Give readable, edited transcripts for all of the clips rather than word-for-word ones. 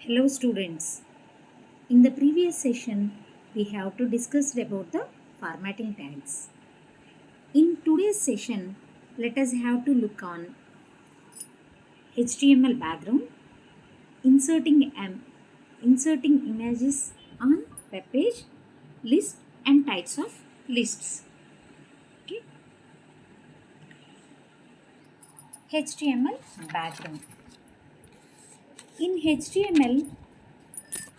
Hello students. In the previous session, we have to discuss about the formatting tags. In today's session, let us have to look on HTML background, inserting images on web page, list and types of lists. Okay. HTML background. In HTML,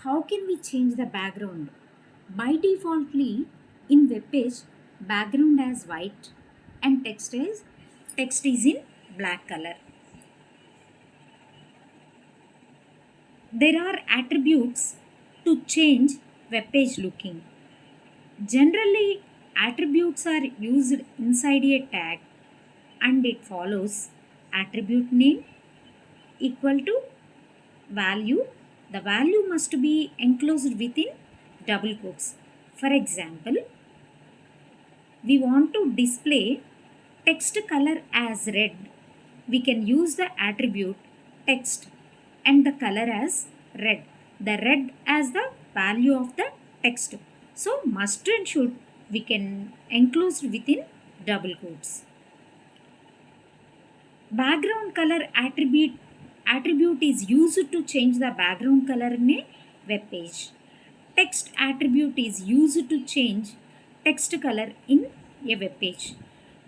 how can we change the background? By defaultly, in web page, background as white and text is in black color. There are attributes to change web page looking. Generally, attributes are used inside a tag and it follows attribute name equal to value. The value must be enclosed within double quotes. For example, we want to display text color as red. We can use the attribute text and the color as red. The red as the value of the text. So must and should we can enclose within double quotes. Background color attribute is used to change the background color in a web page. Text attribute is used to change text color in a web page.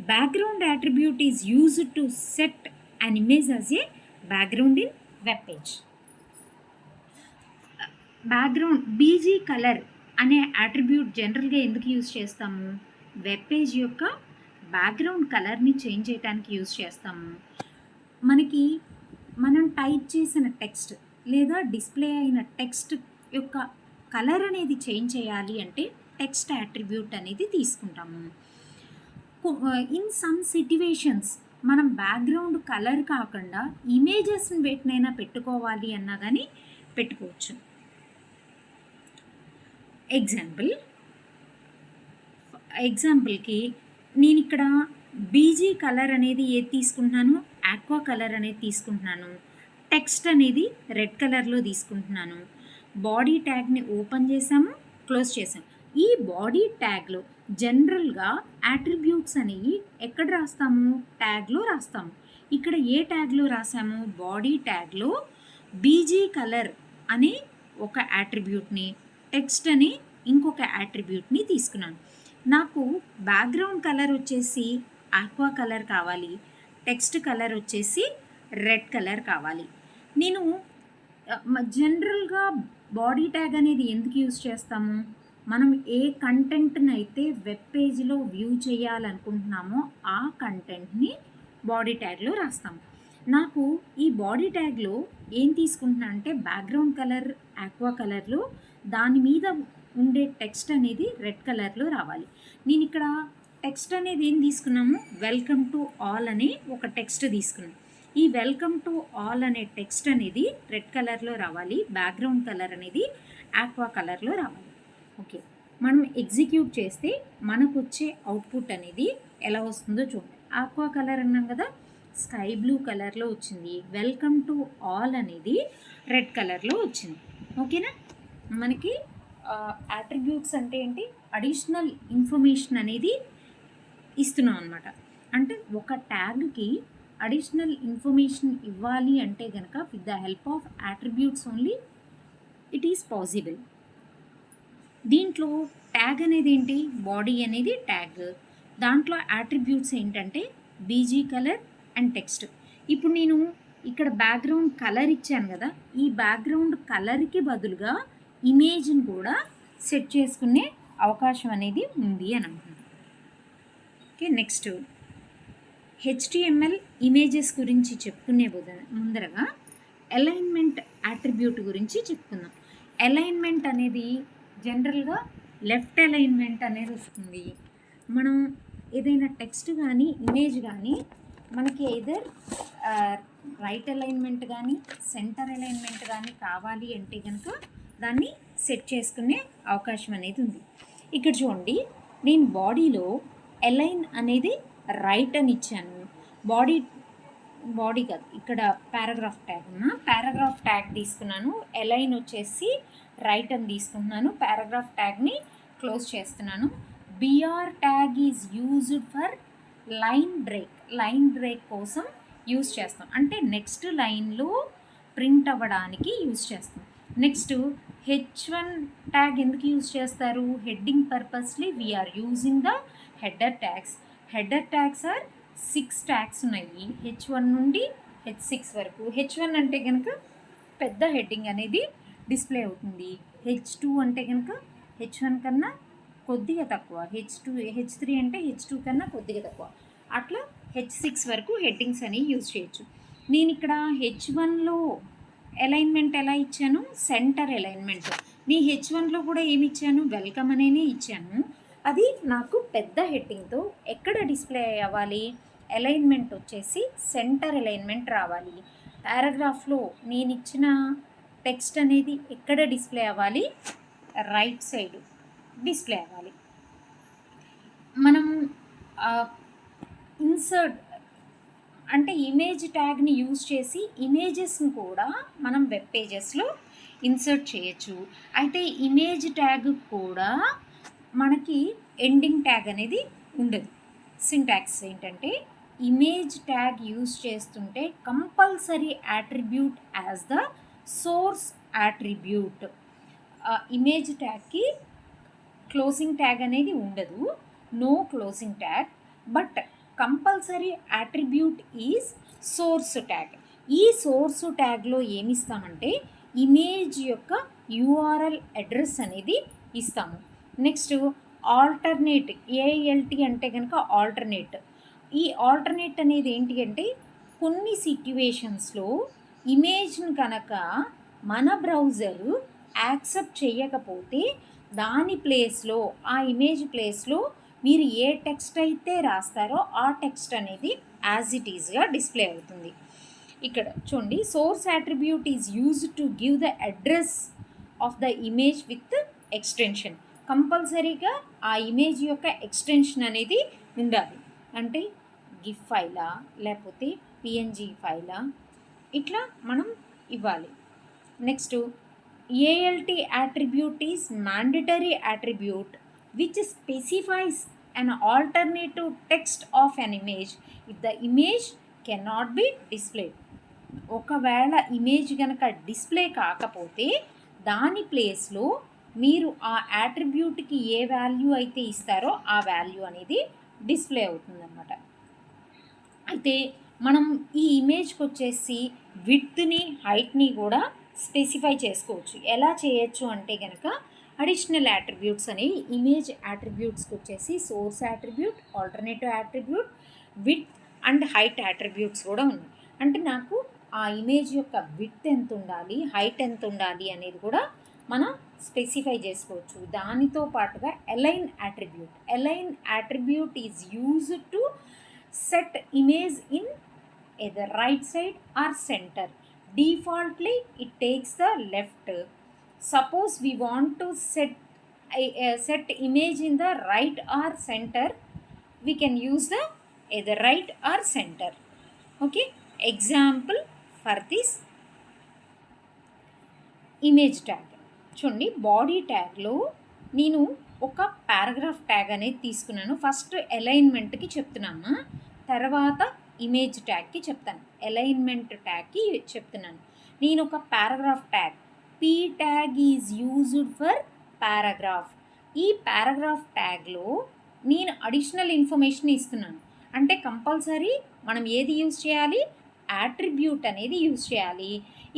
Background attribute is used to set an image as a background in web page. Background BG colour అనే attribute జనరల్గా ఎందుకు use చేస్తాము? Web page యొక్క background కలర్ని change చేయడానికి use చేస్తాము. మనం type చేసిన టెక్స్ట్ లేదా డిస్ప్లే అయిన టెక్స్ట్ యొక్క కలర్ అనేది చేంజ్ చేయాలి అంటే టెక్స్ట్ అట్రిబ్యూట్ అనేది తీసుకుంటాము. ఇన్ సమ్ సిట్యువేషన్స్ మనం బ్యాక్గ్రౌండ్ కలర్ కాకుండా ఇమేజెస్ని వేటినైనా పెట్టుకోవాలి అన్నా కానీ పెట్టుకోవచ్చు. ఎగ్జాంపుల్కి నేను ఇక్కడ బీజీ కలర్ అనేది ఏది తీసుకుంటున్నాను, ఆక్వా కలర్ అనేది తీసుకుంటున్నాను, టెక్స్ట్ అనేది రెడ్ కలర్లో తీసుకుంటున్నాను. బాడీ ట్యాగ్ని ఓపెన్ చేసాము, క్లోజ్ చేసాము. ఈ బాడీ ట్యాగ్లో జనరల్గా అట్రిబ్యూట్స్ అనేవి ఎక్కడ రాస్తాము? ట్యాగ్లో రాస్తాము. ఇక్కడ ఏ ట్యాగ్లో రాసాము? బాడీ ట్యాగ్లో బీజీ కలర్ అనే ఒక అట్రిబ్యూట్ని, టెక్స్ట్ అని ఇంకొక అట్రిబ్యూట్ని తీసుకున్నాను. నాకు బ్యాక్గ్రౌండ్ కలర్ వచ్చేసి ఆక్వా కలర్ కావాలి, టెక్స్ట్ కలర్ వచ్చేసి రెడ్ కలర్ కావాలి. నేను జనరల్గా బాడీ ట్యాగ్ అనేది ఎందుకు యూజ్ చేస్తాము? మనం ఏ కంటెంట్ని అయితే వెబ్ పేజ్లో వ్యూ చేయాలనుకుంటున్నామో ఆ కంటెంట్ని బాడీ ట్యాగ్లో రాస్తాము. నాకు ఈ బాడీ ట్యాగ్లో ఏం తీసుకుంటున్నా అంటే బ్యాక్గ్రౌండ్ కలర్ ఆక్వా కలర్లో, దాని మీద ఉండే టెక్స్ట్ అనేది రెడ్ కలర్లో రావాలి. నేను ఇక్కడ టెక్స్ట్ అనేది ఏం తీసుకున్నాము? వెల్కమ్ టు ఆల్ అనే ఒక టెక్స్ట్ తీసుకున్నాను. ఈ వెల్కమ్ టు ఆల్ అనే టెక్స్ట్ అనేది రెడ్ కలర్లో రావాలి, బ్యాక్గ్రౌండ్ కలర్ అనేది ఆక్వా కలర్లో రావాలి. ఓకే, మనం ఎగ్జిక్యూట్ చేస్తే మనకు వచ్చే అవుట్పుట్ అనేది ఎలా వస్తుందో చూడండి. ఆక్వా కలర్ అన్నాం కదా, స్కై బ్లూ కలర్లో వచ్చింది. వెల్కమ్ టు ఆల్ అనేది రెడ్ కలర్లో వచ్చింది. ఓకేనా? మనకి అట్రిబ్యూట్స్ అంటే ఏంటి? అడిషనల్ ఇన్ఫర్మేషన్ అనేది ఇస్తున్నాం అనమాట. అంటే ఒక ట్యాగ్కి అడిషనల్ ఇన్ఫర్మేషన్ ఇవ్వాలి అంటే కనుక with the help of attributes only it is possible. దీంట్లో ట్యాగ్ అనేది ఏంటి? బాడీ అనేది ట్యాగ్. దాంట్లో అట్రిబ్యూట్స్ ఏంటంటే బీజీ కలర్ అండ్ టెక్స్ట్. ఇప్పుడు నేను ఇక్కడ బ్యాక్గ్రౌండ్ కలర్ ఇచ్చాను కదా, ఈ బ్యాక్గ్రౌండ్ కలర్కి బదులుగా ఇమేజ్ని కూడా సెట్ చేసుకునే అవకాశం అనేది ఉంది అని అనుకుంటున్నాను. ఓకే, నెక్స్ట్ హెచ్టిఎంఎల్ ఇమేజెస్ గురించి చెప్పుకునే ముందరగా అలైన్మెంట్ అట్రిబ్యూట్ గురించి చెప్పుకుందాం. అలైన్మెంట్ అనేది జనరల్గా లెఫ్ట్ అలైన్మెంట్ అనేది వస్తుంది. మనం ఏదైనా టెక్స్ట్ కానీ ఇమేజ్ కానీ మనకి ఎయిదర్ రైట్ అలైన్మెంట్ కానీ సెంటర్ అలైన్మెంట్ కానీ కావాలి అంటే కనుక దాన్ని సెట్ చేసుకునే అవకాశం అనేది ఉంది. ఇక్కడ చూడండి, నేను బాడీలో అలైన్ అనేది రైట్ అని ఇచ్చాను. బాడీ బాడీ కాదు, ఇక్కడ పారాగ్రాఫ్ ట్యాగ్ పారాగ్రాఫ్ ట్యాగ్ తీసుకున్నాను. ఎలైన్ వచ్చేసి రైట్ అని తీసుకుంటున్నాను. పారాగ్రాఫ్ ట్యాగ్ని క్లోజ్ చేస్తున్నాను. BR tag is used for line break కోసం యూజ్ చేస్తాం, అంటే నెక్స్ట్ లైన్లో ప్రింట్ అవ్వడానికి యూజ్ చేస్తాం. నెక్స్ట్ H1 ట్యాగ్ ఎందుకు యూజ్ చేస్తారు? Heading purposely we are using the header tags. Header tags are 6 tags ఉన్నాయి, H1 నుండి H6 వరకు. H1 అంటే కనుక పెద్ద హెడ్డింగ్ అనేది డిస్ప్లే అవుతుంది. H2 అంటే కనుక H1 కన్నా కొద్దిగా తక్కువ, H3 అంటే H2 కన్నా కొద్దిగా తక్కువ. అట్లా H6 వరకు హెడ్డింగ్స్ అని యూజ్ చేయొచ్చు. నేను ఇక్కడ H1లో అలైన్మెంట్ ఎలా ఇచ్చాను? Centre alignment. నీ H1లో కూడా ఏమి ఇచ్చాను? వెల్కమ్ అనేనే ఇచ్చాను. అది నాకు పెద్ద హెడ్డింగ్తో ఎక్కడ డిస్ప్లే అవ్వాలి? అలైన్మెంట్ వచ్చేసి సెంటర్ అలైన్మెంట్ రావాలి. పారాగ్రాఫ్లో నేను ఇచ్చిన టెక్స్ట్ అనేది ఎక్కడ డిస్ప్లే అవ్వాలి? రైట్ సైడ్ డిస్ప్లే అవ్వాలి. మనం ఇన్సర్ట్ అంటే ఇమేజ్ ట్యాగ్ని యూజ్ చేసి ఇమేజెస్ని కూడా మనం వెబ్ పేజెస్లో ఇన్సర్ట్ చేయొచ్చు. అయితే ఇమేజ్ ట్యాగ్ కూడా మనకి ఎండింగ్ ట్యాగ్ అనేది ఉండదు. సింటాక్స్ ఏంటంటే ఇమేజ్ ట్యాగ్ యూజ్ చేస్తుంటే compulsory attribute as the source attribute. Image ట్యాగ్కి క్లోజింగ్ ట్యాగ్ అనేది ఉండదు, no closing tag, but compulsory attribute is source tag. ఈ సోర్స్ ట్యాగ్లో ఏమిస్తామంటే ఇమేజ్ యొక్క యూఆర్ఎల్ అడ్రస్ అనేది ఇస్తాము. నెక్స్ట్ ఆల్టర్నేట్, ఏఎల్టీ అంటే కనుక ఆల్టర్నేట్. ఈ ఆల్టర్నేట్ అనేది ఏంటి అంటే కొన్ని సిట్యువేషన్స్లో ఇమేజ్ని కనుక మన బ్రౌజరు యాక్సెప్ట్ చేయకపోతే దాని ప్లేస్లో, ఆ ఇమేజ్ ప్లేస్లో మీరు ఏ టెక్స్ట్ అయితే రాస్తారో ఆ టెక్స్ట్ అనేది యాజ్ ఇట్ ఈజ్గా డిస్ప్లే అవుతుంది. ఇక్కడ చూడండి, source attribute is used to give the address of the image with extension. కంపల్సరీగా ఆ ఇమేజ్ యొక్క ఎక్స్టెన్షన్ అనేది ఉండాలి. అంటే గిఫ్ ఫైలా లేకపోతే పిఎన్జీ ఫైలా, ఇట్లా మనం ఇవ్వాలి. Next ALT attribute is mandatory attribute which specifies an alternative text of an image if the image cannot be displayed. ఒకవేళ ఇమేజ్ కనుక డిస్ప్లే కాకపోతే దాని ప్లేస్లో మీరు ఆ యాట్రిబ్యూట్కి ఏ వాల్యూ అయితే ఇస్తారో ఆ వాల్యూ అనేది డిస్ప్లే అవుతుందన్నమాట. అయితే మనం ఈ ఇమేజ్కి వచ్చేసి విడ్త్ని హైట్ని కూడా స్పెసిఫై చేసుకోవచ్చు. ఎలా చేయొచ్చు అంటే కనుక అడిషనల్ యాట్రిబ్యూట్స్ అనేవి ఇమేజ్ యాట్రిబ్యూట్స్కి వచ్చేసి source attribute, alternative attribute, width and height attributes కూడా ఉన్నాయి. అంటే నాకు ఆ ఇమేజ్ యొక్క విడ్త్ ఎంత ఉండాలి, హైట్ ఎంత ఉండాలి అనేది కూడా మనం స్పెసిఫై చేసుకోవచ్చు. దానితో పాటుగా align attribute is used to set image in either right side or centre. Defaultly it takes the left. Suppose we want to set image in the right or center, we can use the either right or center. Okay, example for this image tag చూడండి. Body ట్యాగ్లో నేను ఒక paragraph tag అనేది తీసుకున్నాను. First అలైన్మెంట్కి చెప్తున్నాను, తర్వాత image ట్యాగ్కి చెప్తాను. Alignment ట్యాగ్కి చెప్తున్నాను. నేను ఒక paragraph tag, P tag is used for paragraph. ఈ పారాగ్రాఫ్ ట్యాగ్లో నేను అడిషనల్ ఇన్ఫర్మేషన్ ఇస్తున్నాను. అంటే కంపల్సరీ మనం ఏది యూజ్ చేయాలి? యాట్రిబ్యూట్ అనేది యూజ్ చేయాలి.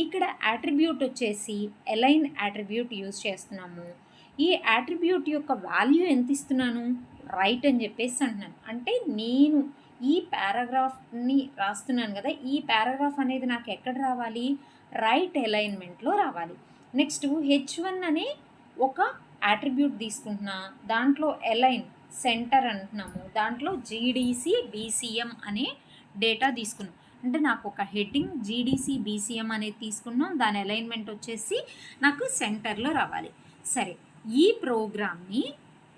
ఇక్కడ యాట్రిబ్యూట్ వచ్చేసి అలైన్ యాట్రిబ్యూట్ యూజ్ చేస్తున్నాము. ఈ యాట్రిబ్యూట్ యొక్క వాల్యూ ఎంత ఇస్తున్నాను? రైట్ అని చెప్పేసి అంటున్నాను. అంటే నేను ఈ పారాగ్రాఫ్ని రాస్తున్నాను కదా, ఈ పారాగ్రాఫ్ అనేది నాకు ఎక్కడ రావాలి? రైట్ అలైన్మెంట్లో రావాలి. నెక్స్ట్ H1 అనే ఒక యాట్రిబ్యూట్ తీసుకుంటున్నా, దాంట్లో అలైన్ సెంటర్ అంటున్నాము, దాంట్లో GDC BCM అనే డేటా తీసుకున్నాం. అంటే నాకు ఒక హెడ్డింగ్ GDC BCM అనేది తీసుకున్నాం, దాని అలైన్మెంట్ వచ్చేసి నాకు సెంటర్లో రావాలి. సరే, ఈ ప్రోగ్రామ్ని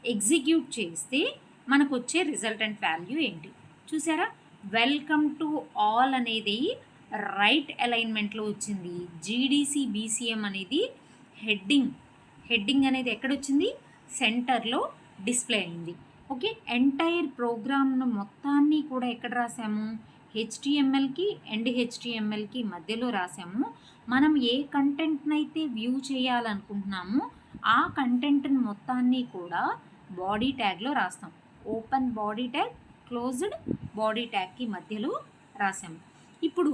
ఎగ్జిక్యూట్ చేస్తే మనకు వచ్చే రిజల్టెంట్ వాల్యూ ఏంటి చూసారా? వెల్కమ్ టు ఆల్ అనేది రైట్ అలైన్మెంట్లో వచ్చింది. జీడీసీ బీసీఎం అనేది హెడ్డింగ్ అనేది ఎక్కడొచ్చింది, సెంటర్లో డిస్ప్లే అయింది. ఓకే, ఎంటైర్ ప్రోగ్రామ్ను మొత్తాన్ని కూడా ఎక్కడ రాసాము, హెచ్టిఎంఎల్కి అండ్ హెచ్టిఎంఎల్కి మధ్యలో రాసాము. మనం ఏ కంటెంట్ని అయితే వ్యూ చేయాలనుకుంటున్నామో ఆ కంటెంట్ని మొత్తాన్ని కూడా బాడీ ట్యాగ్లో రాస్తాం. Open body tag, closed body ట్యాగ్కి మధ్యలో రాసాము. ఇప్పుడు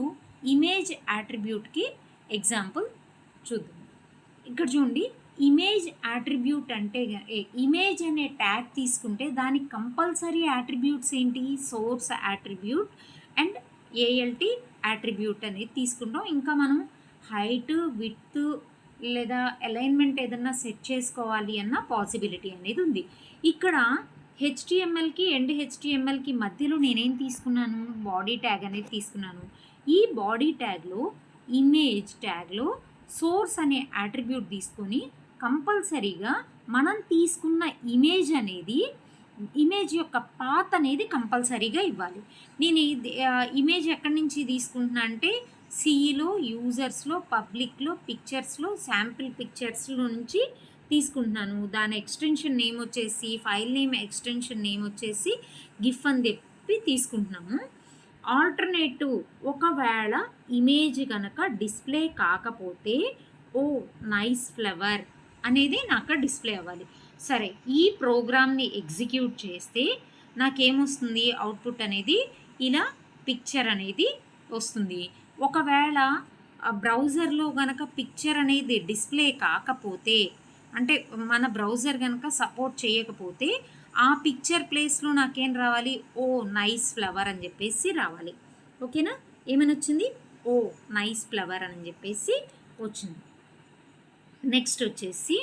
ఇమేజ్ యాట్రిబ్యూట్కి ఎగ్జాంపుల్ చూద్దాం. ఇక్కడ చూడండి, ఇమేజ్ యాట్రిబ్యూట్ అంటే ఇమేజ్ అనే ట్యాగ్ తీసుకుంటే దానికి కంపల్సరీ యాట్రిబ్యూట్స్ ఏంటి, source attribute and ALT attribute అనేది తీసుకుంటాం. ఇంకా మనం హైట్, విడ్త్ లేదా అలైన్మెంట్ ఏదన్నా సెట్ చేసుకోవాలి అన్న పాసిబిలిటీ అనేది ఉంది. ఇక్కడ హెచ్టిఎంఎల్కి అండ్ హెచ్టిఎంఎల్కి మధ్యలో నేనేం తీసుకున్నాను, బాడీ ట్యాగ్ అనేది తీసుకున్నాను. ఈ బాడీ ట్యాగ్లో, ఇమేజ్ ట్యాగ్లో సోర్స్ అనే యాట్రిబ్యూట్ తీసుకొని కంపల్సరీగా మనం తీసుకున్న ఇమేజ్ యొక్క పాత్ అనేది కంపల్సరీగా ఇవ్వాలి. నేను ఇమేజ్ ఎక్కడి నుంచి తీసుకుంటున్నా అంటే సిఈలో, యూజర్స్లో, పబ్లిక్లో, పిక్చర్స్లో, శాంపిల్ పిక్చర్స్లో నుంచి తీసుకుంటున్నాను. దాని ఎక్స్టెన్షన్ నేమ్ వచ్చేసి, ఫైల్ నేమ్ ఎక్స్టెన్షన్ నేమ్ వచ్చేసి గిఫ్ అని చెప్పి తీసుకుంటున్నాము. ఆల్టర్నేటివ్, ఒకవేళ ఇమేజ్ కనుక డిస్ప్లే కాకపోతే ఓ నైస్ ఫ్లవర్ అనేది నాకు డిస్ప్లే అవ్వాలి. సరే, ఈ ప్రోగ్రామ్ని ఎగ్జిక్యూట్ చేస్తే నాకేమొస్తుంది, అవుట్పుట్ అనేది ఇలా పిక్చర్ అనేది వస్తుంది. ఒకవేళ బ్రౌజర్లో కనుక పిక్చర్ అనేది డిస్ప్లే కాకపోతే, అంటే మన బ్రౌజర్ కనుక సపోర్ట్ చేయకపోతే ఆ పిక్చర్ ప్లేస్లో నాకేం రావాలి, ఓ నైస్ ఫ్లవర్ అని చెప్పేసి రావాలి. ఓకేనా, ఏమని వచ్చింది, ఓ నైస్ ఫ్లవర్ అని చెప్పేసి వచ్చింది. నెక్స్ట్ వచ్చేసి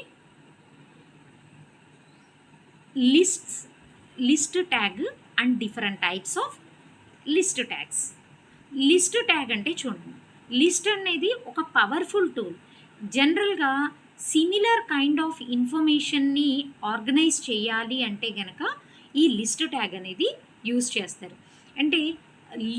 list tag and different types of list tags. List tag అంటే చూడండి, లిస్ట్ అనేది ఒక పవర్ఫుల్ టూల్. జనరల్గా సిమిలర్ కైండ్ ఆఫ్ ఇన్ఫర్మేషన్ని ఆర్గనైజ్ చేయాలి అంటే కనుక ఈ లిస్ట్ ట్యాగ్ అనేది యూజ్ చేస్తారు. అంటే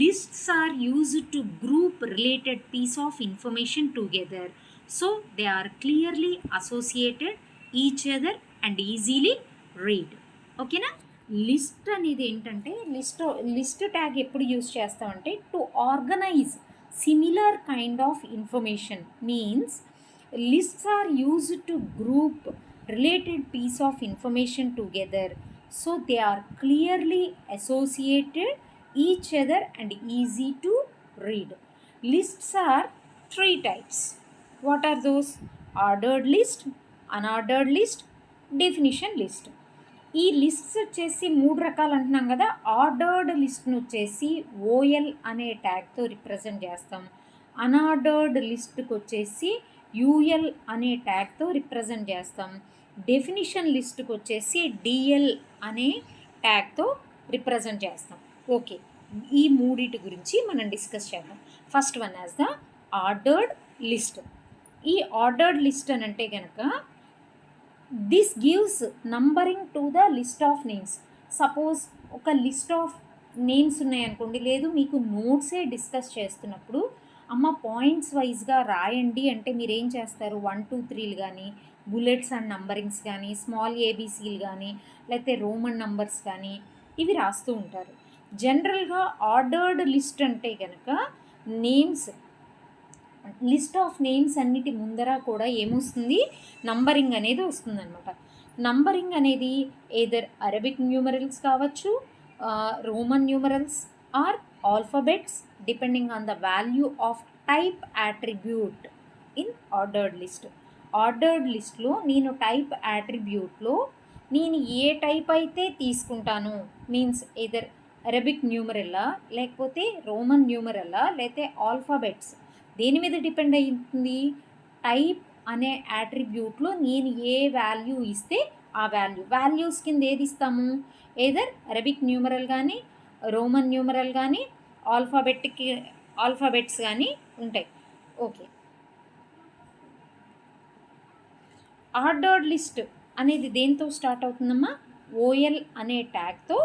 lists are used to group related piece of information together, so they are clearly associated each other and easily read. ఓకేనా, లిస్ట్ అనేది ఏంటంటే, లిస్ట్ ట్యాగ్ ఎప్పుడు యూజ్ చేస్తామంటే to organise similar kind of information. Means lists are used to group related piece of information together, so they are clearly associated each other and easy to read. Lists are three types. What are those? Ordered list, unordered list, definition list. ఈ lists వచ్చేసి 3 రకాలు అంటున్నాం కదా. Ordered లిస్ట్ను వచ్చేసి ఓఎల్ అనే ట్యాగ్తో represent చేస్తాం. Unordered లిస్ట్కి వచ్చేసి యూఎల్ అనే ట్యాగ్తో రిప్రజెంట్ చేస్తాం. డెఫినిషన్ లిస్ట్కి వచ్చేసి డిఎల్ అనే ట్యాగ్తో రిప్రజెంట్ చేస్తాం. ఓకే, ఈ మూడిటి గురించి మనం డిస్కస్ చేద్దాం. First one as the ordered list. ఈ ఆర్డర్డ్ లిస్ట్ అని అంటే కనుక this gives numbering to the list of names. Suppose ఒక లిస్ట్ ఆఫ్ నేమ్స్ ఉన్నాయనుకోండి, లేదు మీకు నోట్సే డిస్కస్ చేస్తున్నప్పుడు అమ్మ పాయింట్స్ వైజ్గా రాయండి అంటే మీరు ఏం చేస్తారు, 1 2 3లు కానీ, బుల్లెట్స్ అండ్ నంబరింగ్స్ కానీ, స్మాల్ ఏబీసీలు కానీ, లేకపోతే రోమన్ నంబర్స్ కానీ ఇవి రాస్తూ ఉంటారు. జనరల్గా ఆర్డర్డ్ లిస్ట్ అంటే కనుక నేమ్స్, లిస్ట్ ఆఫ్ నేమ్స్ అన్నిటి ముందర కూడా ఏమొస్తుంది, నంబరింగ్ అనేది వస్తుందన్నమాట. నంబరింగ్ అనేది ఏదర్ అరబిక్ న్యూమరల్స్ కావచ్చు, Roman numerals or alphabets depending on the value of type attribute in ordered list. Ordered లిస్ట్లో నేను టైప్ యాట్రిబ్యూట్లో నేను ఏ టైప్ అయితే తీసుకుంటాను, మీన్స్ ఎదర్ అరబిక్ న్యూమరల్లా, లేకపోతే రోమన్ న్యూమరల్లా, లేకపోతే ఆల్ఫాబెట్స్, దేని మీద డిపెండ్ అవుతుంది, టైప్ అనే యాట్రిబ్యూట్లో నేను ఏ వాల్యూ ఇస్తే ఆ వాల్యూస్ కింద ఏది ఇస్తాము, ఎదర్ అరబిక్ న్యూమరల్ కానీ, రోమన్ న్యూమరల్ కానీ, ఆల్ఫాబెట్స్ కానీ ఉంటాయి. ఓకే, ఆర్డర్డ్ లిస్ట్ అనేది దేంతో స్టార్ట్ అవుతుందమ్మా, ఓఎల్ అనే ట్యాగ్తో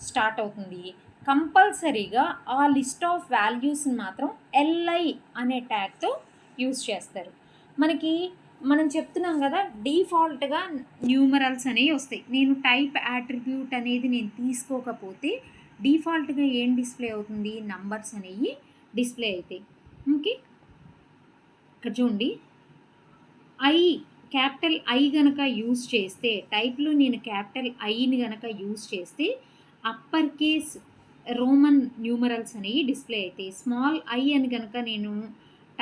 స్టార్ట్ అవుతుంది. కంపల్సరీగా ఆ లిస్ట్ ఆఫ్ వాల్యూస్ని మాత్రం ఎల్ఐ అనే ట్యాగ్తో యూజ్ చేస్తారు. మనం చెప్తున్నాం కదా, డిఫాల్ట్గా న్యూమరల్స్ అనేవి వస్తాయి. నేను టైప్ యాట్రిబ్యూట్ అనేది నేను తీసుకోకపోతే డిఫాల్ట్గా ఏం డిస్ప్లే అవుతుంది, నంబర్స్ అనేవి డిస్ప్లే అవుతాయి. ఓకే, ఇక్కడ చూడండి, క్యాపిటల్ ఐ గనక యూజ్ చేస్తే, టైప్లో నేను క్యాపిటల్ ఐని గనక యూజ్ చేస్తే అప్పర్ కేస్ రోమన్ న్యూమరల్స్ అనేవి డిస్ప్లే అవుతాయి. స్మాల్ ఐ అని కనుక నేను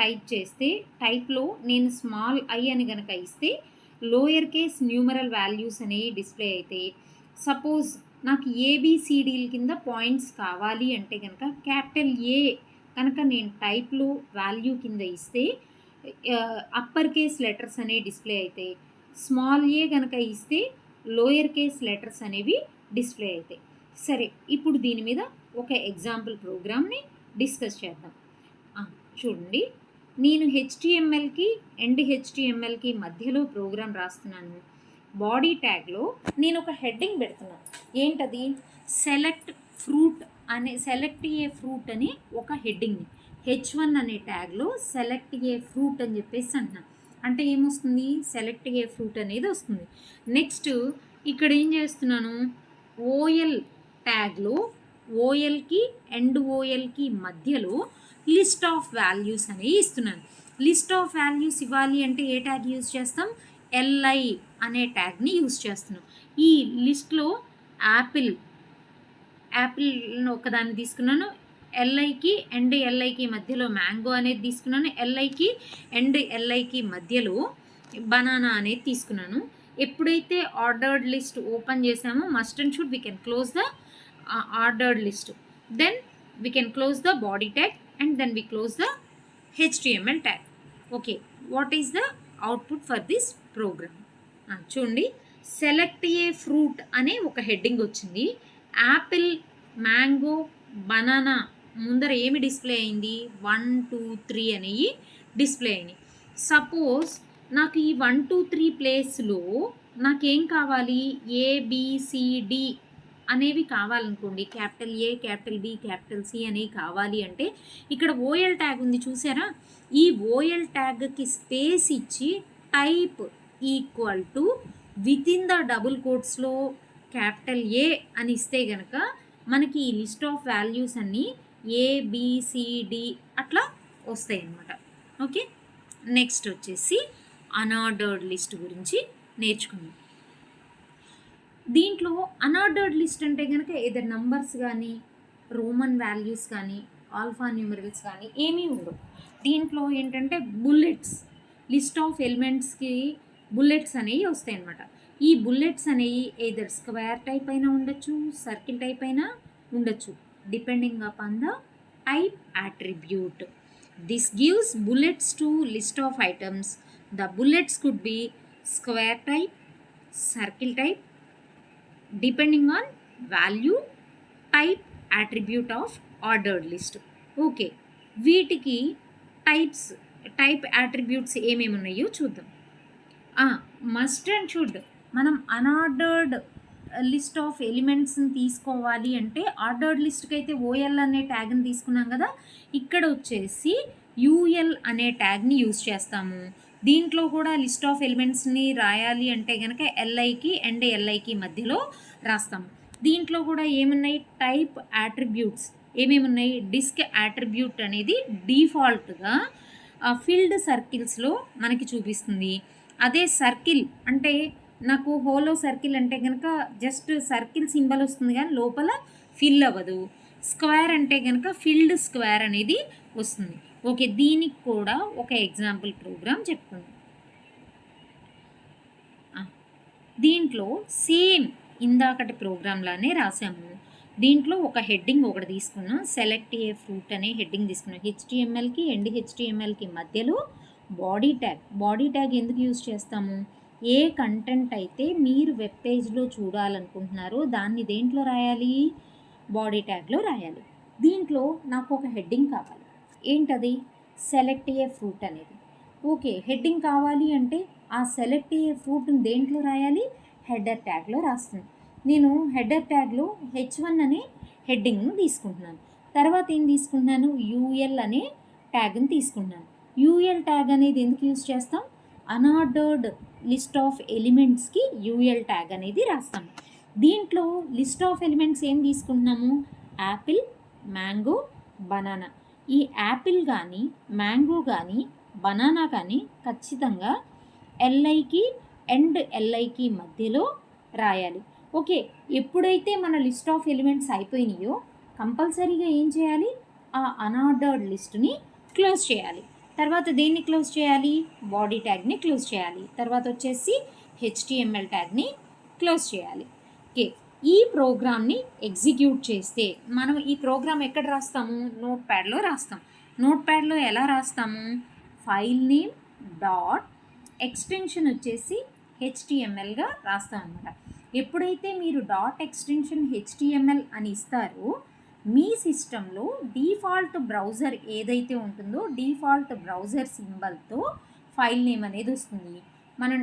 టైప్ చేస్తే, టైప్లో నేను స్మాల్ ఐ అని కనుక ఇస్తే లోయర్ కేస్ న్యూమరల్ వాల్యూస్ అనేవి డిస్ప్లే అవుతాయి. సపోజ్ నాకు ఏబిసిడీల కింద పాయింట్స్ కావాలి అంటే కనుక క్యాపిటల్ ఏ కనుక నేను టైప్లో వాల్యూ కింద ఇస్తే అప్పర్ కేస్ లెటర్స్ అనేవి డిస్ప్లే అవుతాయి. స్మాల్ ఏ కనుక ఇస్తే లోయర్ కేస్ లెటర్స్ అనేవి డిస్ప్లే అవుతాయి. సరే, ఇప్పుడు దీని మీద ఒక ఎగ్జాంపుల్ ప్రోగ్రామ్ని డిస్కస్ చేద్దాం. చూడండి, నేను హెచ్టిఎంఎల్కి హెచ్టిఎంఎల్కి మధ్యలో ప్రోగ్రామ్ రాస్తున్నాను. బాడీ ట్యాగ్లో నేను ఒక హెడ్డింగ్ పెడుతున్నాను. ఏంటది? సెలెక్ట్ ఏ ఫ్రూట్ అని ఒక హెడ్డింగ్ని H1 అనే ట్యాగ్లో సెలెక్ట్ ఏ ఫ్రూట్ అని చెప్పేసి అంటున్నాను. అంటే ఏమొస్తుంది? సెలెక్ట్ ఏ ఫ్రూట్ అనేది వస్తుంది. నెక్స్ట్ ఇక్కడ ఏం చేస్తున్నాను, ఓఎల్ ట్యాగ్లో ఓఎల్కి ఓఎల్కి మధ్యలో లిస్ట్ ఆఫ్ వాల్యూస్ అనేవి ఇస్తున్నాను. లిస్ట్ ఆఫ్ వాల్యూస్ ఇవ్వాలి అంటే ఏ ట్యాగ్ యూజ్ చేస్తాం? ఎల్ఐ అనే ట్యాగ్ని యూజ్ చేస్తున్నాం. ఈ లిస్ట్లో యాపిల్ను ఒకదాన్ని తీసుకున్నాను, ఎల్ఐకి ఎల్ఐకి మధ్యలో మ్యాంగో అనేది తీసుకున్నాను, ఎల్ఐకి ఎల్ఐకి మధ్యలో బనానా అనేది తీసుకున్నాను. ఎప్పుడైతే ఆర్డర్డ్ లిస్ట్ ఓపెన్ చేసామో must and should we can close the ordered list, then we can close the body tag and then we close the HTML tag. Okay, what is the output for this program? చూడండి, select a fruit అనే ఒక heading వచ్చింది. Apple, mango, banana ముందర ఏమి display అయింది? 1 2 3 అనేవి display అయినాయి. Suppose నాకు ఈ 1 2 3 ప్లేస్లో నాకేం కావాలి? ABCD అనేవి కావాలనుకోండి, capital A, capital B, capital C అనేవి కావాలి అంటే ఇక్కడ ఓఎల్ ట్యాగ్ ఉంది చూసారా? ఈ ఓఎల్ ట్యాగ్కి స్పేస్ ఇచ్చి type equal to within the double కోట్స్లో క్యాపిటల్ ఏ అని ఇస్తే కనుక మనకి ఈ లిస్ట్ ఆఫ్ వాల్యూస్ అన్నీ ABCD అట్లా వస్తాయి అన్నమాట. ఓకే, నెక్స్ట్ వచ్చేసి అన్ఆర్డర్డ్ లిస్ట్ గురించి నేర్చుకుందాం. దీంట్లో అన్ఆర్డర్డ్ లిస్ట్ అంటే కనుక ఏదైనా నంబర్స్ కానీ, రోమన్ వాల్యూస్ కానీ, ఆల్ఫా న్యూమరల్స్ కానీ ఏమీ ఉండవు. దీంట్లో ఏంటంటే బుల్లెట్స్, లిస్ట్ ఆఫ్ ఎలిమెంట్స్కి బుల్లెట్స్ అనేవి వస్తాయి అన్నమాట. ఈ బుల్లెట్స్ అనేవి ఏదర్ స్క్వేర్ టైప్ అయినా ఉండొచ్చు, సర్కిల్ టైప్ అయినా ఉండొచ్చు, depending upon the type attribute. This gives bullets to list of items. The bullets could be square type, circle type, depending on value, type, attribute of ordered list. Okay, వీటికి type attributes ఏమేమి ఉన్నాయో చూద్దాం. Must and should మనం unordered list of ఎలిమెంట్స్ని తీసుకోవాలి అంటే ordered లిస్ట్కి అయితే ఓఎల్ అనే ట్యాగ్ని తీసుకున్నాం కదా, ఇక్కడ వచ్చేసి యూఎల్ అనే ట్యాగ్ని యూజ్ చేస్తాము. దీంట్లో కూడా లిస్ట్ ఆఫ్ ఎలిమెంట్స్ని రాయాలి అంటే కనుక ఎల్ఐకి ఎల్ఐకి మధ్యలో రాస్తాము. దీంట్లో కూడా ఏమున్నాయి? టైప్ యాట్రిబ్యూట్స్ ఏమేమి ఉన్నాయి? డిస్క్ యాట్రిబ్యూట్ అనేది డిఫాల్ట్గా ఫిల్డ్ సర్కిల్స్లో మనకి చూపిస్తుంది. అదే సర్కిల్ అంటే నాకు హోలో సర్కిల్ అంటే కనుక జస్ట్ సర్కిల్ సింబల్ వస్తుంది కానీ లోపల ఫిల్ అవ్వదు. స్క్వేర్ అంటే కనుక ఫిల్డ్ స్క్వేర్ అనేది వస్తుంది. ఓకే, దీనికి కూడా ఒక ఎగ్జాంపుల్ ప్రోగ్రామ్ చెప్పుకుందాం. దీంట్లో సేమ్ ఇందాకటి ప్రోగ్రాంలానే రాసాము. దీంట్లో ఒక హెడ్డింగ్ ఒకటి తీసుకున్నాం, సెలెక్ట్ ఏ ఫ్రూట్ అనే హెడ్డింగ్ తీసుకున్నాం. హెచ్టిఎంఎల్కి హెచ్టిఎంఎల్కి మధ్యలో బాడీ ట్యాగ్ ఎందుకు యూజ్ చేస్తాము? ఏ కంటెంట్ అయితే మీరు వెబ్ పేజ్లో చూడాలనుకుంటున్నారో దాన్ని దేంట్లో రాయాలి? బాడీ ట్యాగ్లో రాయాలి. దీంట్లో నాకు ఒక హెడ్డింగ్ కావాలి. ఏంటది? సెలెక్ట్ ఏ ఫ్రూట్ అనేది. ఓకే, హెడ్డింగ్ కావాలి అంటే ఆ సెలెక్ట్ ఏ ఫ్రూట్ని దేంట్లో రాయాలి? హెడర్ ట్యాగ్లో రాస్తుంది. నేను హెడర్ ట్యాగ్లో H1 అనే హెడ్డింగ్ను తీసుకుంటున్నాను. తర్వాత ఏం తీసుకుంటున్నాను, యూఎల్ అనే ట్యాగ్ని తీసుకుంటున్నాను. యూఎల్ ట్యాగ్ అనేది ఎందుకు యూజ్ చేస్తాం, అన్ఆర్డర్డ్ లిస్ట్ ఆఫ్ ఎలిమెంట్స్కి యూఎల్ ట్యాగ్ అనేది రాస్తాం. దీంట్లో లిస్ట్ ఆఫ్ ఎలిమెంట్స్ ఏం తీసుకుంటున్నాము, యాపిల్, మ్యాంగో, బనానా. ఈ యాపిల్ కానీ మ్యాంగో కానీ బనానా కానీ ఖచ్చితంగా ఎల్ఐకి అండ్ ఎల్ఐకి మధ్యలో రాయాలి. ఓకే, ఎప్పుడైతే మన లిస్ట్ ఆఫ్ ఎలిమెంట్స్ అయిపోయినాయో కంపల్సరీగా ఏం చేయాలి, ఆ అన్ఆర్డర్డ్ లిస్ట్ని క్లోజ్ చేయాలి. తర్వాత దేన్ని క్లోజ్ చేయాలి, బాడీ ట్యాగ్ని క్లోజ్ చేయాలి. తర్వాత వచ్చేసి HTML ట్యాగ్ని క్లోజ్ చేయాలి. ఓకే, ఈ ప్రోగ్రామ్ని ఎగ్జిక్యూట్ చేస్తే మనం ఈ ప్రోగ్రామ్ ఎక్కడ రాస్తాము, నోట్ ప్యాడ్లో రాస్తాం. నోట్ ప్యాడ్లో ఎలా రాస్తాము, ఫైల్ నేమ్ డాట్ ఎక్స్టెన్షన్ వచ్చేసి HTMLగా రాస్తాం అనమాట. ఎప్పుడైతే మీరు డాట్ ఎక్స్టెన్షన్ HTML అని ఇస్తారో మీ సిస్టంలో డిఫాల్ట్ బ్రౌజర్ ఏదైతే ఉంటుందో డిఫాల్ట్ బ్రౌజర్ సింబల్తో ఫైల్ నేమ్ అనేది వస్తుంది. మనం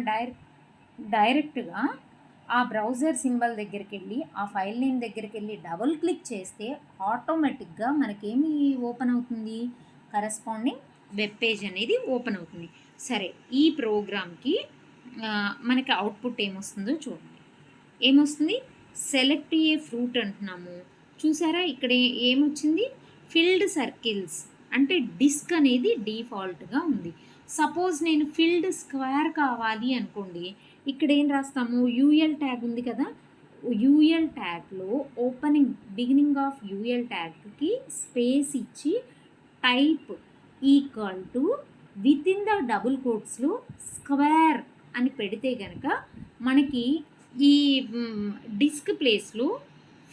డైరెక్ట్గా ఆ బ్రౌజర్ సింబల్ దగ్గరికి వెళ్ళి ఆ ఫైల్ నేమ్ దగ్గరికి వెళ్ళి డబుల్ క్లిక్ చేస్తే ఆటోమేటిక్గా మనకేమి ఓపెన్ అవుతుంది, కరస్పాండింగ్ వెబ్ పేజ్ అనేది ఓపెన్ అవుతుంది. సరే, ఈ ప్రోగ్రామ్కి మనకి అవుట్పుట్ ఏమొస్తుందో చూడండి. ఏమొస్తుంది, సెలెక్ట్ ఏ ఫ్రూట్ అంటున్నాము. చూసారా, ఇక్కడ ఏమొచ్చింది, ఫిల్డ్ సర్కిల్స్ అంటే డిస్క్ అనేది డిఫాల్ట్గా ఉంది. సపోజ్ నేను ఫిల్డ్ స్క్వేర్ కావాలి అనుకోండి, ఇక్కడ ఏం రాస్తాము, యూఎల్ ట్యాగ్ ఉంది కదా, యూఎల్ ట్యాగ్లో బిగినింగ్ ఆఫ్ యూఎల్ ట్యాగ్కి స్పేస్ ఇచ్చి type equal to within the double కోట్స్లో స్క్వేర్ అని పెడితే కనుక మనకి ఈ డిస్క్ ప్లేస్లో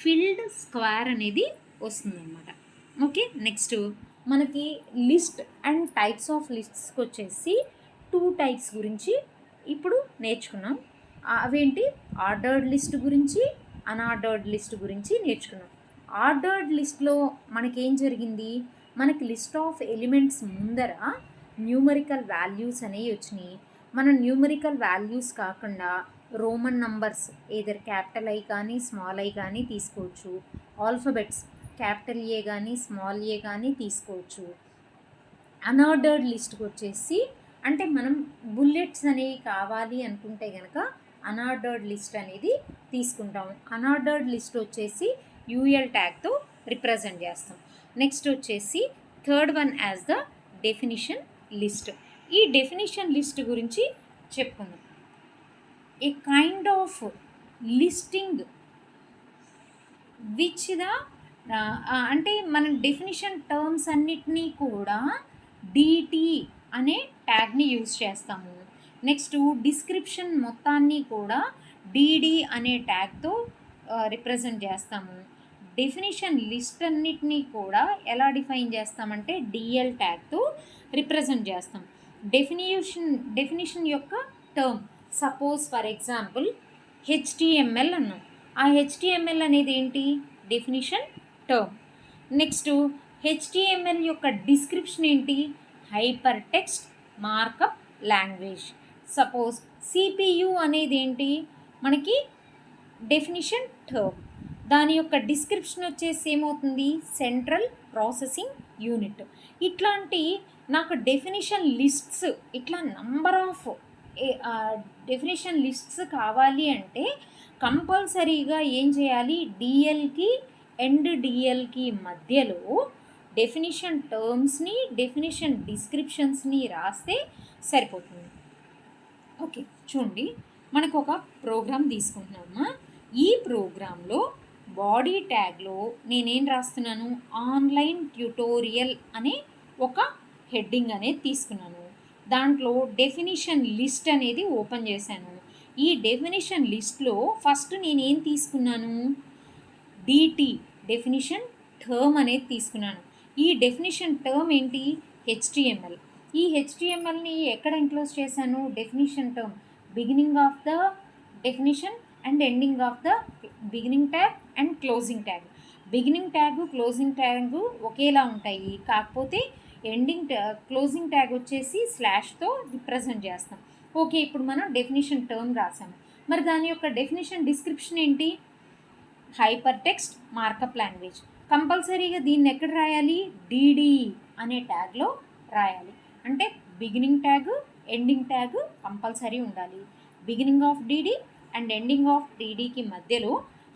ఫిల్డ్ స్క్వేర్ అనేది వస్తుందన్నమాట. ఓకే, నెక్స్ట్ మనకి లిస్ట్ అండ్ టైప్స్ ఆఫ్ లిస్ట్స్కి వచ్చేసి 2 టైప్స్ గురించి ఇప్పుడు నేర్చుకున్నాం. అవేంటి, ఆర్డర్డ్ లిస్ట్ గురించి, అన్ఆర్డర్డ్ లిస్ట్ గురించి నేర్చుకున్నాం. ఆర్డర్డ్ లిస్ట్లో మనకేం జరిగింది, మనకి లిస్ట్ ఆఫ్ ఎలిమెంట్స్ ముందర న్యూమరికల్ వాల్యూస్ అనేవి వచ్చినాయి. మనం న్యూమరికల్ వాల్యూస్ కాకుండా Roman numbers either capital I కానీ స్మాల్ ఐ కానీ తీసుకోవచ్చు, ఆల్ఫబెట్స్ క్యాపిటల్ ఏ కానీ స్మాల్ ఏ కానీ తీసుకోవచ్చు. అన్ఆర్డర్డ్ లిస్ట్కి వచ్చేసి అంటే మనం బుల్లెట్స్ అనేవి కావాలి అనుకుంటే కనుక అన్ఆర్డర్డ్ లిస్ట్ అనేది తీసుకుంటాం. అన్ఆర్డర్డ్ లిస్ట్ వచ్చేసి యూఎల్ ట్యాగ్తో రిప్రజెంట్ చేస్తాం. నెక్స్ట్ వచ్చేసి third one as the definition list. ఈ డెఫినిషన్ లిస్ట్ గురించి చెప్పుకుందాం. A kind of listing which the అంటే మనం డెఫినిషన్ టర్మ్స్ అన్నిటినీ కూడా డిటి అనే ట్యాగ్ని యూజ్ చేస్తాము. నెక్స్ట్ డిస్క్రిప్షన్ మొత్తాన్ని కూడా డిడి అనే ట్యాగ్తో రిప్రజెంట్ చేస్తాము. డెఫినిషన్ లిస్ట్ అన్నిటినీ కూడా ఎలా డిఫైన్ చేస్తామంటే డిఎల్ ట్యాగ్తో రిప్రజెంట్ చేస్తాం. డెఫినిషన్ యొక్క term, suppose for example HTML అన్నాం. ఆ HTML అనేది ఏంటి, డెఫినిషన్ టర్మ్. నెక్స్ట్ HTML యొక్క డిస్క్రిప్షన్ ఏంటి, hyper text markup language. Suppose CPU అనేది ఏంటి, మనకి డెఫినిషన్ టర్మ్. దాని యొక్క డిస్క్రిప్షన్ వచ్చేసి ఏమవుతుంది, సెంట్రల్ ప్రాసెసింగ్ యూనిట్. ఇట్లాంటి నాకు డెఫినిషన్ లిస్ట్స్ ఇట్లా నంబర్ ఆఫ్ డెఫినిషన్ లిస్ట్స్ కావాలి అంటే కంపల్సరీగా ఏం చేయాలి, డిఎల్కి అండ్ డిఎల్కి మధ్యలో డెఫినిషన్ టర్మ్స్ని డెఫినిషన్ డిస్క్రిప్షన్స్ని రాస్తే సరిపోతుంది. ఓకే, చూడండి, మనకు ఒక ప్రోగ్రామ్ తీసుకుంటున్నామా. ఈ ప్రోగ్రాంలో బాడీ ట్యాగ్లో నేనేం రాస్తున్నాను, ఆన్లైన్ ట్యుటోరియల్ అనే ఒక హెడ్డింగ్ అనేది తీసుకున్నాను. దాంట్లో డెఫినిషన్ లిస్ట్ అనేది ఓపెన్ చేశాను. ఈ డెఫినిషన్ లిస్ట్లో ఫస్ట్ నేనేం తీసుకున్నాను, డిటి డెఫినిషన్ టర్మ్ అనేది తీసుకున్నాను. ఈ డెఫినిషన్ టర్మ్ ఏంటి, HTML. ఈ HTMLని ఎక్కడ ఎన్క్లోజ్ చేశాను, definition term beginning of the definition and ending of the beginning tag and closing tag. Beginning tag closing tag ఒకేలా ఉంటాయి, కాకపోతే క్లోజింగ్ ట్యాగ్ వచ్చేసి స్లాష్తో రిప్రజెంట్ చేస్తాం. ఓకే, ఇప్పుడు మనం డెఫినిషన్ టర్మ్ రాసాము. మరి దాని యొక్క డెఫినిషన్ డిస్క్రిప్షన్ ఏంటి, హైపర్ టెక్స్ట్ మార్కప్ లాంగ్వేజ్. కంపల్సరీగా దీన్ని ఎక్కడ రాయాలి? డీడీ అనే ట్యాగ్లో రాయాలి. అంటే beginning tag, ending tag compulsory ఉండాలి. Beginning of DD and ending of డీడీకి మధ్యలో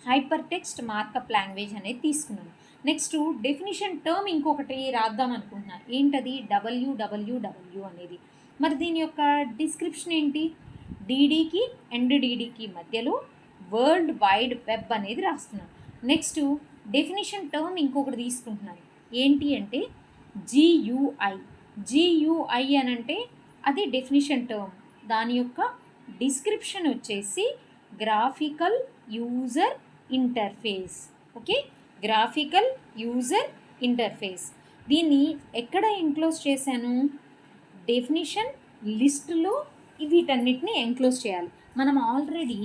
హైపర్ టెక్స్ట్ మార్కప్ లాంగ్వేజ్ అనేది తీసుకున్నాను. నెక్స్ట్ డెఫినిషన్ టర్మ్ ఇంకొకటి రాద్దాం అనుకుంటున్నా. ఏంటది? డబ్ల్యూడబ్ల్యూడబ్ల్యూ అనేది. మరి దీని యొక్క డిస్క్రిప్షన్ ఏంటి? డీడీకి ఎండ్ డీడీకి మధ్యలో వరల్డ్ వైడ్ వెబ్ అనేది రాస్తున్నాను. నెక్స్ట్ డెఫినిషన్ టర్మ్ ఇంకొకటి తీసుకుంటున్నాను. ఏంటి అంటే జియుఐ. జియుఐ అని అంటే అది డెఫినిషన్ టర్మ్. దాని యొక్క డిస్క్రిప్షన్ వచ్చేసి graphical user interface. Okay, graphical user interface. దీన్ని ఎక్కడ ఎన్క్లోజ్ చేశాను? డెఫినిషన్ లిస్టులో వీటన్నిటిని ఎన్క్లోజ్ చేయాలి. మనం ఆల్రెడీ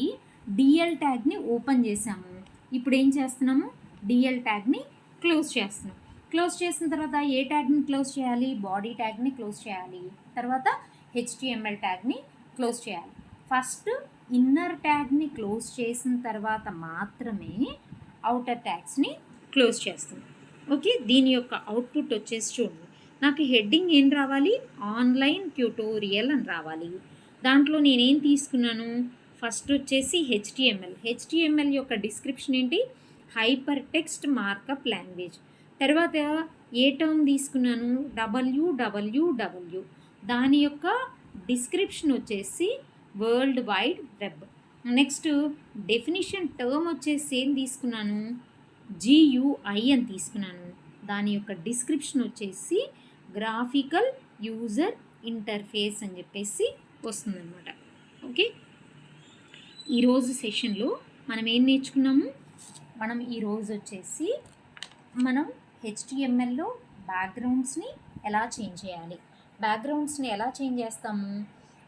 డిఎల్ ట్యాగ్ని ఓపెన్ చేసాము. ఇప్పుడు ఏం చేస్తున్నాము? డిఎల్ ట్యాగ్ని క్లోజ్ చేస్తున్నాం. క్లోజ్ చేసిన తర్వాత ఏ ట్యాగ్ని క్లోజ్ చేయాలి? బాడీ ట్యాగ్ని క్లోజ్ చేయాలి. తర్వాత హెచ్టిఎంఎల్ ట్యాగ్ని క్లోజ్ చేయాలి. ఫస్ట్ ఇన్నర్ ట్యాగ్ని క్లోజ్ చేసిన తర్వాత మాత్రమే అవుటర్ ట్యాగ్స్ని క్లోజ్ చేస్తాం. ఓకే, దీని యొక్క అవుట్పుట్ వచ్చేసి చూడండి. నాకు హెడ్డింగ్ ఏం రావాలి? ఆన్లైన్ ట్యూటోరియల్ అని రావాలి. దాంట్లో నేనేం తీసుకున్నాను? ఫస్ట్ వచ్చేసి హెచ్టిఎంఎల్ యొక్క డిస్క్రిప్షన్ ఏంటి? Hyper text markup language. తర్వాత ఏ టర్మ్ తీసుకున్నాను? డబ్ల్యూడబ్ల్యూడబ్ల్యూ. దాని యొక్క డిస్క్రిప్షన్ వచ్చేసి world wide web. Next definition term వచ్చేసి ఏం తీసుకున్నాను? జియుఐ అని తీసుకున్నాను. దాని యొక్క డిస్క్రిప్షన్ వచ్చేసి గ్రాఫికల్ యూజర్ ఇంటర్ఫేస్ అని చెప్పేసి వస్తుందన్నమాట. ఓకే, ఈరోజు సెషన్లో మనం ఏం నేర్చుకున్నాము? మనం ఈరోజు వచ్చేసి మనం హెచ్టిఎంఎల్లో బ్యాక్గ్రౌండ్స్ని ఎలా చేంజ్ చేయాలి. బ్యాక్గ్రౌండ్స్ని ఎలా చేంజ్ చేస్తాము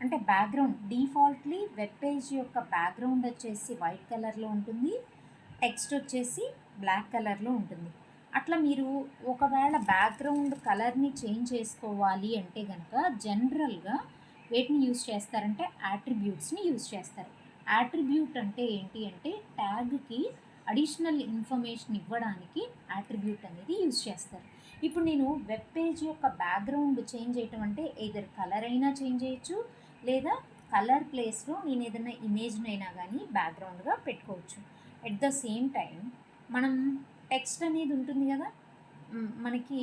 అంటే బ్యాక్గ్రౌండ్ డిఫాల్ట్లీ వెబ్ పేజ్ యొక్క బ్యాక్గ్రౌండ్ వచ్చేసి వైట్ కలర్లో ఉంటుంది, టెక్స్ట్ వచ్చేసి బ్లాక్ కలర్లో ఉంటుంది. అట్లా మీరు ఒకవేళ బ్యాక్గ్రౌండ్ కలర్ని చేంజ్ చేసుకోవాలి అంటే కనుక జనరల్గా వేటిని యూజ్ చేస్తారంటే యాట్రిబ్యూట్స్ని యూజ్ చేస్తారు. యాట్రిబ్యూట్ అంటే ఏంటి అంటే ట్యాగ్కి అడిషనల్ ఇన్ఫర్మేషన్ ఇవ్వడానికి యాట్రిబ్యూట్ అనేది యూజ్ చేస్తారు. ఇప్పుడు నేను వెబ్ పేజ్ యొక్క బ్యాక్గ్రౌండ్ చేంజ్ చేయటం అంటే ఏదర్ కలర్ అయినా చేంజ్ చేయొచ్చు, లేదా కలర్ ప్లేస్లో నేను ఏదైనా ఇమేజ్ని అయినా కానీ బ్యాక్గ్రౌండ్గా పెట్టుకోవచ్చు. ఎట్ ద సేమ్ టైం మనం టెక్స్ట్ అనేది ఉంటుంది కదా, మనకి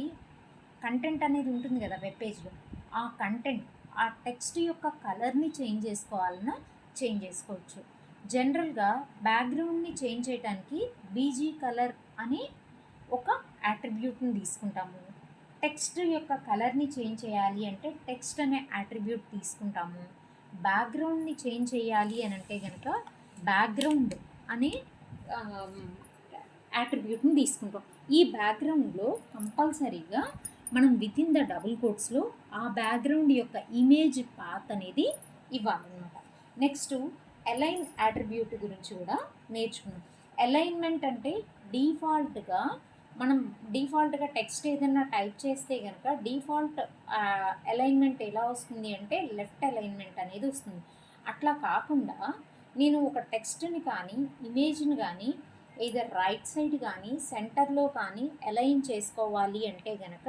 కంటెంట్ అనేది ఉంటుంది కదా వెబ్ పేజ్లో. ఆ కంటెంట్, ఆ టెక్స్ట్ యొక్క కలర్ని చేంజ్ చేసుకోవాలన్నా చేంజ్ చేసుకోవచ్చు. జనరల్గా బ్యాక్గ్రౌండ్ని చేంజ్ చేయడానికి బీజీ కలర్ అనే ఒక యాట్రిబ్యూట్ని తీసుకుంటాము. టెక్స్ట్ యొక్క కలర్ని చేంజ్ చేయాలి అంటే టెక్స్ట్ అనే యాట్రిబ్యూట్ తీసుకుంటాము. బ్యాక్గ్రౌండ్ని చేంజ్ చేయాలి అని అంటే కనుక బ్యాక్గ్రౌండ్ అనే యాట్రిబ్యూట్ని తీసుకుంటాం. ఈ బ్యాక్గ్రౌండ్లో కంపల్సరీగా మనం విత్ ఇన్ ద డబుల్ కోట్స్లో ఆ బ్యాక్గ్రౌండ్ యొక్క ఇమేజ్ పాత్ అనేది ఇవ్వాలన్నమాట. నెక్స్ట్ అలైన్ యాట్రిబ్యూట్ గురించి కూడా నేర్చుకున్నాం. అలైన్మెంట్ అంటే డిఫాల్ట్గా టెక్స్ట్ ఏదైనా టైప్ చేస్తే కనుక డిఫాల్ట్ అలైన్మెంట్ ఎలా వస్తుంది అంటే లెఫ్ట్ అలైన్మెంట్ అనేది వస్తుంది. అట్లా కాకుండా నేను ఒక టెక్స్ట్ని కానీ ఇమేజ్ని కానీ either రైట్ సైడ్ కానీ సెంటర్లో కానీ అలైన్ చేసుకోవాలి అంటే కనుక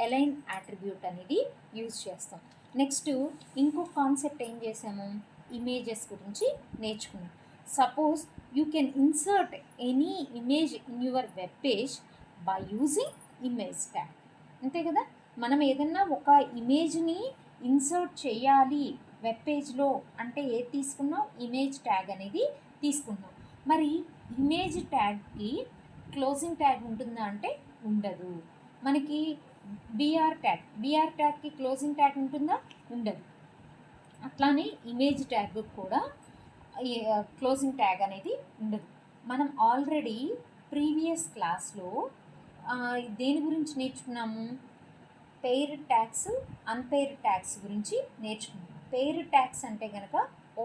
అలైన్ యాట్రిబ్యూట్ అనేది యూజ్ చేస్తాం. నెక్స్ట్ ఇంకొక కాన్సెప్ట్ ఏం చేసాము? ఇమేజెస్ గురించి నేర్చుకున్నాం. Suppose you can insert any image in your web page by using image tag. అంతే కదా, మనం ఏదన్నా ఒక ఇమేజ్ని ఇన్సర్ట్ చేయాలి వెబ్ పేజ్లో అంటే ఏది తీసుకున్నాం? ఇమేజ్ ట్యాగ్ అనేది తీసుకున్నాం. మరి ఇమేజ్ ట్యాగ్కి క్లోజింగ్ ట్యాగ్ ఉంటుందా అంటే ఉండదు. మనకి బిఆర్ ట్యాగ్కి క్లోజింగ్ ట్యాగ్ ఉంటుందా? ఉండదు. అట్లానే ఇమేజ్ ట్యాగ్ కూడా క్లోజింగ్ ట్యాగ్ అనేది ఉండదు. మనం ఆల్రెడీ ప్రీవియస్ క్లాస్లో దేని గురించి నేర్చుకున్నాము? పెయిర్డ్ ట్యాగ్స్, అన్పెయిర్డ్ ట్యాగ్స్ గురించి నేర్చుకున్నాము. పెయిర్డ్ ట్యాగ్స్ అంటే కనుక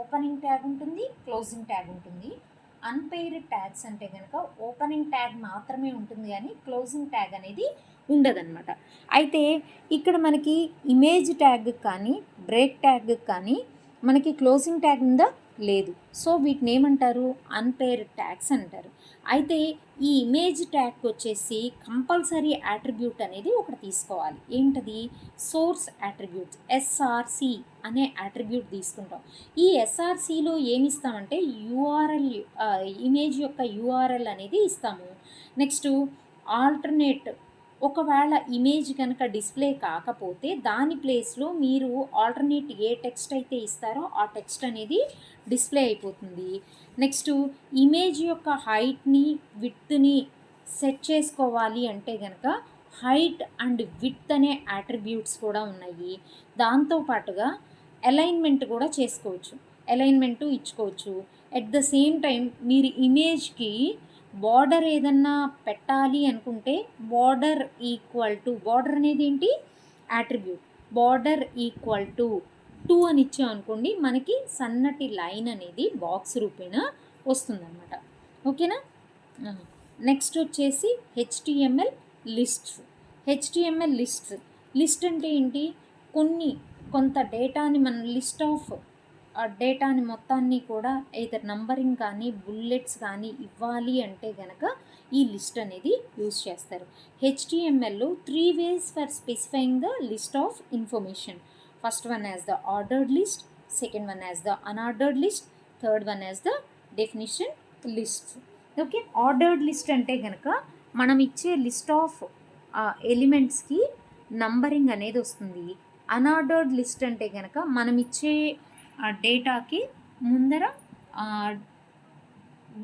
ఓపెనింగ్ ట్యాగ్ ఉంటుంది, క్లోజింగ్ ట్యాగ్ ఉంటుంది. అన్పెయిర్డ్ ట్యాగ్స్ అంటే కనుక ఓపెనింగ్ ట్యాగ్ మాత్రమే ఉంటుంది కానీ క్లోజింగ్ ట్యాగ్ అనేది ఉండదన్నమాట. అయితే ఇక్కడ మనకి ఇమేజ్ ట్యాగ్ కానీ బ్రేక్ ట్యాగ్ కానీ మనకి క్లోజింగ్ ట్యాగ్ ఉందా? లేదు. సో వీటిని ఏమంటారు? అన్పెయిర్డ్ ట్యాగ్స్ అంటారు. అయితే ఈ ఇమేజ్ ట్యాగ్ వచ్చేసి కంపల్సరీ యాట్రిబ్యూట్ అనేది ఒకటి తీసుకోవాలి. ఏంటది? సోర్స్ యాట్రిబ్యూట్స్, ఎస్ఆర్సి అనే యాట్రిబ్యూట్ తీసుకుంటాం. ఈ ఎస్ఆర్సిలో ఏమిస్తామంటే యూఆర్ఎల్, ఇమేజ్ యొక్క యూఆర్ఎల్ అనేది ఇస్తాము. నెక్స్ట్ ఆల్టర్నేట్, ఒకవేళ ఇమేజ్ కనుక డిస్ప్లే కాకపోతే దాని ప్లేస్లో మీరు ఆల్టర్నేట్ ఏ టెక్స్ట్ అయితే ఇస్తారో ఆ టెక్స్ట్ అనేది డిస్ప్లే అయిపోతుంది. నెక్స్ట్ ఇమేజ్ యొక్క హైట్ని విడ్త్ని సెట్ చేసుకోవాలి అంటే కనుక హైట్ అండ్ విడ్త్ అనే యాట్రిబ్యూట్స్ కూడా ఉన్నాయి. దాంతోపాటుగా అలైన్మెంట్ కూడా చేసుకోవచ్చు, అలైన్మెంటు ఇచ్చుకోవచ్చు. ఎట్ ద సేమ్ టైం మీరు ఇమేజ్కి బార్డర్ ఏదన్నా పెట్టాలి అనుకుంటే బార్డర్ ఈక్వల్ టు, బార్డర్ అనేది ఏంటి? యాట్రిబ్యూట్. బార్డర్ ఈక్వల్ టు 2 అని ఇచ్చాం అనుకోండి, మనకి సన్నటి లైన్ అనేది బాక్స్ రూపేణ వస్తుందన్నమాట. ఓకేనా? నెక్స్ట్ వచ్చేసి HTML lists. HTML lists, list అంటే ఏంటి? కొంత డేటాని మనం లిస్ట్ ఆఫ్ డేటాని మొత్తాన్ని కూడా either నంబరింగ్ కానీ బుల్లెట్స్ కానీ ఇవ్వాలి అంటే కనుక ఈ లిస్ట్ అనేది యూజ్ చేస్తారు. హెచ్టిఎంఎల్లో 3 ways for specifying the list of information. First one as the ordered list, second one as the unordered list, third one as the definition list. Okay, ordered list అంటే కనుక మనం ఇచ్చే లిస్ట్ ఆఫ్ ఎలిమెంట్స్కి నంబరింగ్ అనేది వస్తుంది. Unordered list అంటే కనుక మనం ఇచ్చే డేటాకి ముందర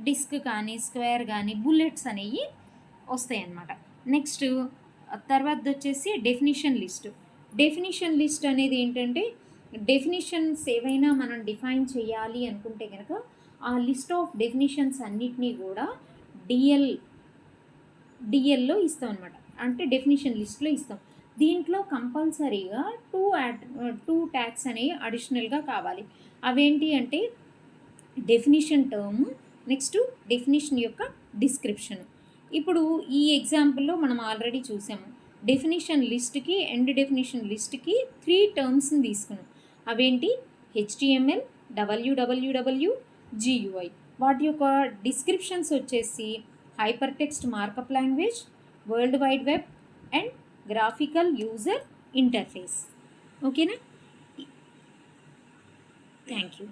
డిస్క్ కానీ స్క్వేర్ కానీ బుల్లెట్స్ అనేవి వస్తాయి అన్నమాట. నెక్స్ట్ తర్వాత వచ్చేసి డెఫినిషన్ లిస్ట్. డెఫినిషన్ లిస్ట్ అనేది ఏంటంటే డెఫినిషన్స్ ఏవైనా మనం డిఫైన్ చేయాలి అనుకుంటే కనుక ఆ లిస్ట్ ఆఫ్ డెఫినిషన్స్ అన్నిటినీ కూడా డిఎల్లో ఇస్తాం అనమాట. అంటే డెఫినిషన్ లిస్ట్లో ఇస్తాం. దీంట్లో కంపల్సరీగా 2 ట్యాగ్స్ అనేవి అడిషనల్గా కావాలి. అవేంటి అంటే డెఫినిషన్ టర్మ్, నెక్స్ట్ డెఫినిషన్ యొక్క డిస్క్రిప్షన్. ఇప్పుడు ఈ ఎగ్జాంపుల్లో మనం ఆల్రెడీ చూసాము. డెఫినిషన్ లిస్ట్కి అండ్ డెఫినిషన్ లిస్ట్కి 3 టర్మ్స్ని తీసుకున్నాం. అవేంటి? HTML, WWW, GUI. వాటి యొక్క డిస్క్రిప్షన్స్ వచ్చేసి hyper text markup language, world wide web and graphical user interface. ఓకేనా? Thank you.